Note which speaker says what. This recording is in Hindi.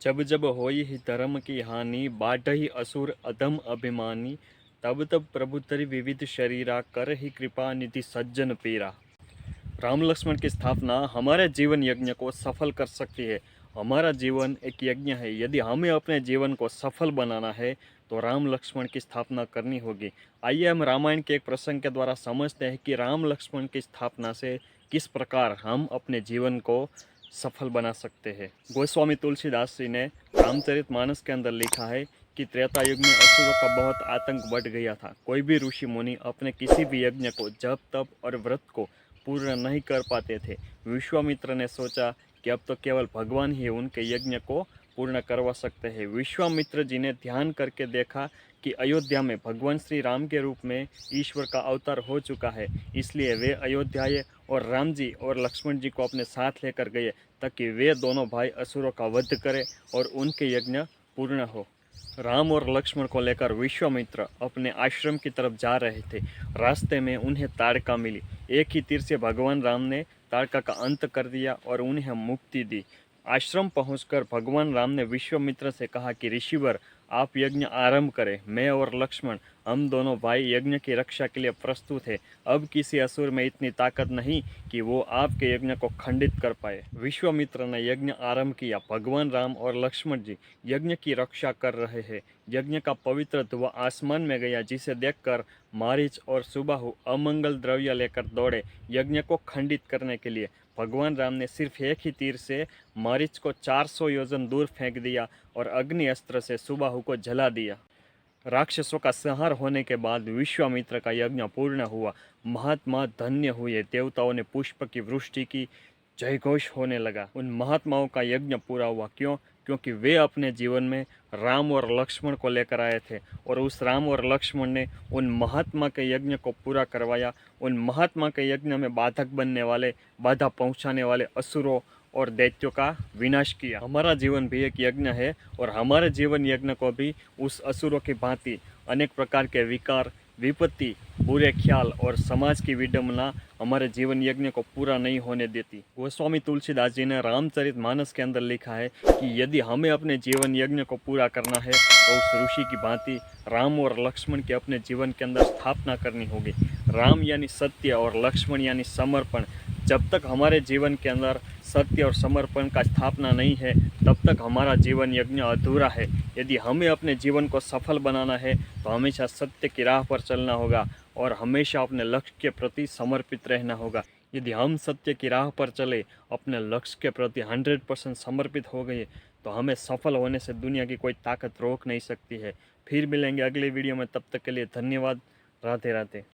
Speaker 1: जब जब होई ही धर्म की हानि बाढ़हि असुर अधम अभिमानी। तब तब प्रभु तरि विविध शरीरा कर ही कृपा निधि सज्जन पीरा। राम लक्ष्मण की स्थापना हमारे जीवन यज्ञ को सफल कर सकती है। हमारा जीवन एक यज्ञ है। यदि हमें अपने जीवन को सफल बनाना है तो राम लक्ष्मण की स्थापना करनी होगी। आइए हम रामायण के एक प्रसंग के द्वारा समझते हैं कि राम लक्ष्मण की स्थापना से किस प्रकार हम अपने जीवन को सफल बना सकते हैं। गोस्वामी तुलसीदास जी ने रामचरितमानस के अंदर लिखा है कि त्रेता युग में असुरों का बहुत आतंक बढ़ गया था। कोई भी ऋषि मुनि अपने किसी भी यज्ञ को, जप तप और व्रत को पूर्ण नहीं कर पाते थे। विश्वामित्र ने सोचा कि अब तो केवल भगवान ही उनके यज्ञ को पूर्ण करवा सकते हैं। विश्वामित्र जी ने ध्यान करके देखा कि अयोध्या में भगवान श्री राम के रूप में ईश्वर का अवतार हो चुका है। इसलिए वे अयोध्या और राम जी और लक्ष्मण जी को अपने साथ लेकर गए ताकि वे दोनों भाई असुरों का वध करें और उनके यज्ञ पूर्ण हो। राम और लक्ष्मण को लेकर विश्वामित्र अपने आश्रम की तरफ जा रहे थे। रास्ते में उन्हें ताड़का मिली। एक ही तीर से भगवान राम ने ताड़का का अंत कर दिया और उन्हें मुक्ति दी। आश्रम पहुंचकर भगवान राम ने विश्वामित्र से कहा कि ऋषिवर, आप यज्ञ आरंभ करें। मैं और लक्ष्मण, हम दोनों भाई यज्ञ की रक्षा के लिए प्रस्तुत है। अब किसी असुर में इतनी ताकत नहीं कि वो आपके यज्ञ को खंडित कर पाए। विश्वामित्र ने यज्ञ आरंभ किया। भगवान राम और लक्ष्मण जी यज्ञ की रक्षा कर रहे हैं। यज्ञ का पवित्र धुआं आसमान में गया, जिसे देखकर मारीच और सुबाहु अमंगल द्रव्य लेकर दौड़े यज्ञ को खंडित करने के लिए। भगवान राम ने सिर्फ एक ही तीर से मारीच को 400 योजन दूर फेंक दिया और अग्नि अस्त्र से सुबाहु को जला दिया। राक्षसों का संहार होने के बाद विश्वामित्र का यज्ञ पूर्ण हुआ। महात्मा धन्य हुए। देवताओं ने पुष्प की वृष्टि की। जयघोष होने लगा। उन महात्माओं का यज्ञ पूरा हुआ। क्यों? क्योंकि वे अपने जीवन में राम और लक्ष्मण को लेकर आए थे और उस राम और लक्ष्मण ने उन महात्मा के यज्ञ को पूरा करवाया। उन महात्मा के यज्ञ में बाधक बनने वाले, बाधा पहुंचाने वाले असुरों और दैत्यों का विनाश किया। हमारा जीवन भी एक यज्ञ है और हमारे जीवन यज्ञ को भी उस असुरों की भांति अनेक प्रकार के विकार, विपत्ति, बुरे ख्याल और समाज की विडंबना हमारे जीवन यज्ञ को पूरा नहीं होने देती। गोस्वामी तुलसीदास जी ने रामचरितमानस के अंदर लिखा है कि यदि हमें अपने जीवन यज्ञ को पूरा करना है तो उस ऋषि की भांति राम और लक्ष्मण की अपने जीवन के अंदर स्थापना करनी होगी। राम यानी सत्य और लक्ष्मण यानी समर्पण। जब तक हमारे जीवन के अंदर सत्य और समर्पण का स्थापना नहीं है, तब तक हमारा जीवन यज्ञ अधूरा है। यदि हमें अपने जीवन को सफल बनाना है तो हमेशा सत्य की राह पर चलना होगा और हमेशा अपने लक्ष्य के प्रति समर्पित रहना होगा। यदि हम सत्य की राह पर चले, अपने लक्ष्य के प्रति 100% समर्पित हो गए, तो हमें सफल होने से दुनिया की कोई ताकत रोक नहीं सकती है। फिर मिलेंगे अगले वीडियो में। तब तक के लिए धन्यवाद। राधे राधे।